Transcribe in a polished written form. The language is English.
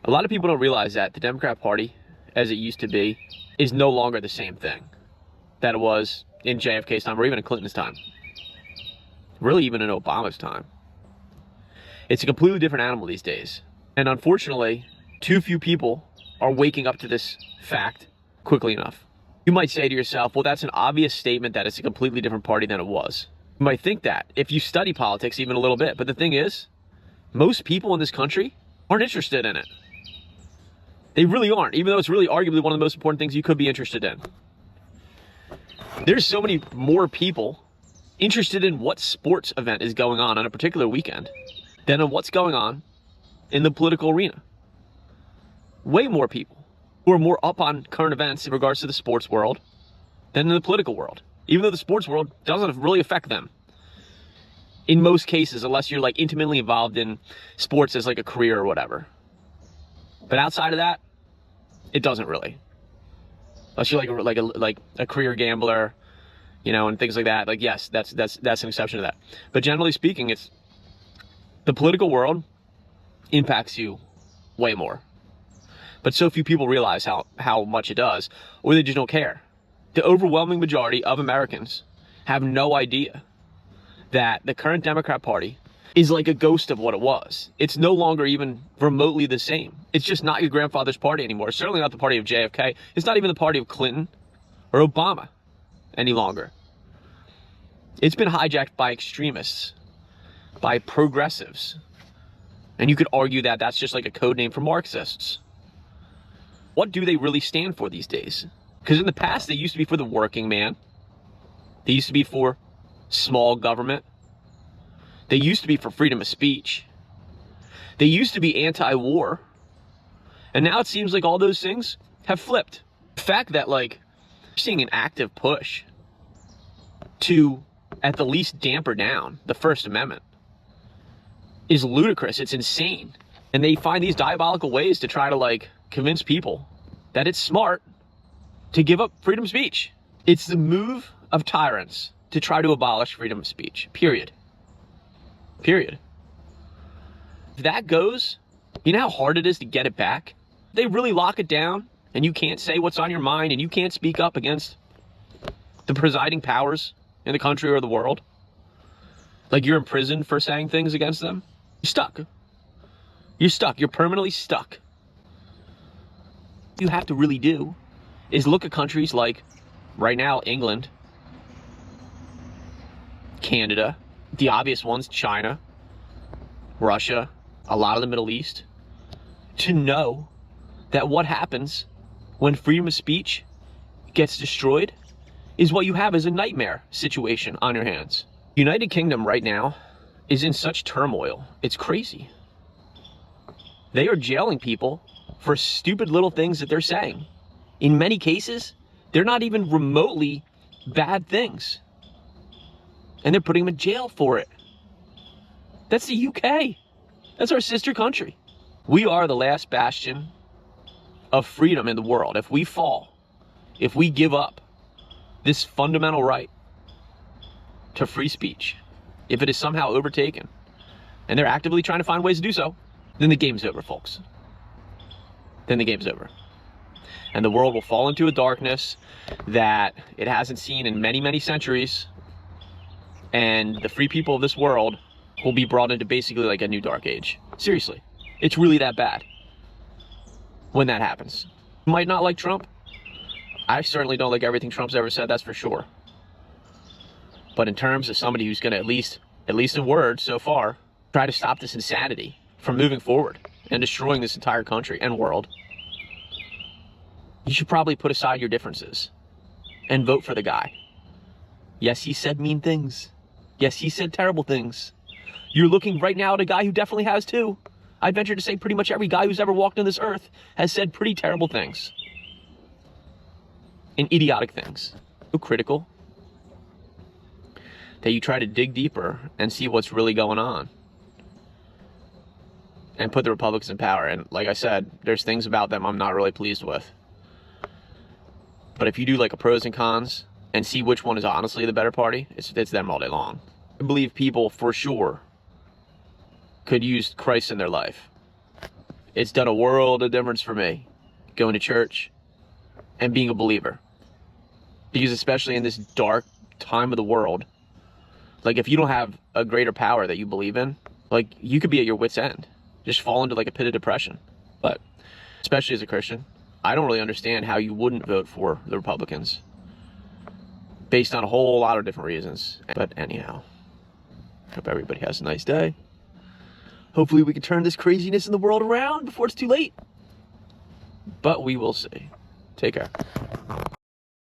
A lot of people don't realize that the Democrat Party, as it used to be, is no longer the same thing that it was in JFK's time or even in Clinton's time. Really even in Obama's time. It's a completely different animal these days. And unfortunately, too few people are waking up to this fact quickly enough. You might say to yourself, well, that's an obvious statement that it's a completely different party than it was. You might think that if you study politics even a little bit. But the thing is, most people in this country aren't interested in it. They really aren't, even though it's really arguably one of the most important things you could be interested in. There's so many more people interested in what sports event is going on a particular weekend than on what's going on in the political arena. Way more people who are more up on current events in regards to the sports world than in the political world, even though the sports world doesn't really affect them in most cases, unless you're like intimately involved in sports as like a career or whatever. But outside of that, it doesn't really. Unless you're like a career gambler, you know, and things like that. Like, yes, that's an exception to that. But generally speaking, it's the political world impacts you way more. But so few people realize how much it does, or they just don't care. The overwhelming majority of Americans have no idea that the current Democrat Party is like a ghost of what it was. It's no longer even remotely the same. It's just not your grandfather's party anymore. It's certainly not the party of JFK. It's not even the party of Clinton or Obama any longer. It's been hijacked by extremists, by progressives. And you could argue that that's just like a code name for Marxists. What do they really stand for these days? Because in the past, they used to be for the working man. They used to be for small government. They used to be for freedom of speech. They used to be anti-war. And now it seems like all those things have flipped. The fact that, like, you're seeing an active push to, at the least, damper down the First Amendment is ludicrous. It's insane. And they find these diabolical ways to try to, like, convince people that it's smart to give up freedom of speech. It's the move of tyrants to try to abolish freedom of speech. Period. Period. If that goes, you know how hard it is to get it back? They really lock it down and you can't say what's on your mind and you can't speak up against the presiding powers in the country or the world. Like you're imprisoned for saying things against them. You're stuck. You're stuck. You're permanently stuck. What you have to really do is look at countries like, right now, England, Canada, the obvious ones, China, Russia, a lot of the Middle East, to know that what happens when freedom of speech gets destroyed is what you have as a nightmare situation on your hands. United Kingdom right now is in such turmoil. It's crazy. They are jailing people for stupid little things that they're saying. In many cases, they're not even remotely bad things. And they're putting them in jail for it. That's the UK. That's our sister country. We are the last bastion of freedom in the world. If we fall, if we give up this fundamental right to free speech, if it is somehow overtaken, and they're actively trying to find ways to do so, then the game's over, folks. Then the game's over. And the world will fall into a darkness that it hasn't seen in many, many centuries. And the free people of this world will be brought into basically like a new dark age. Seriously. It's really that bad when that happens. You might not like Trump. I certainly don't like everything Trump's ever said, that's for sure. But in terms of somebody who's going to, at least in words so far, try to stop this insanity from moving forward and destroying this entire country and world, you should probably put aside your differences and vote for the guy. Yes, he said mean things. Yes, he said terrible things. You're looking right now at a guy who definitely has too. I'd venture to say pretty much every guy who's ever walked on this earth has said pretty terrible things. And idiotic things. So critical that you try to dig deeper and see what's really going on. And put the Republicans in power. And like I said, there's things about them I'm not really pleased with. But if you do like a pros and cons and see which one is honestly the better party, it's them all day long. I believe people for sure could use Christ in their life. It's done a world of difference for me, going to church and being a believer. Because especially in this dark time of the world, like if you don't have a greater power that you believe in, like you could be at your wit's end, just fall into like a pit of depression. But especially as a Christian, I don't really understand how you wouldn't vote for the Republicans based on a whole lot of different reasons. But anyhow, hope everybody has a nice day. Hopefully we can turn this craziness in the world around before it's too late. But we will see. Take care.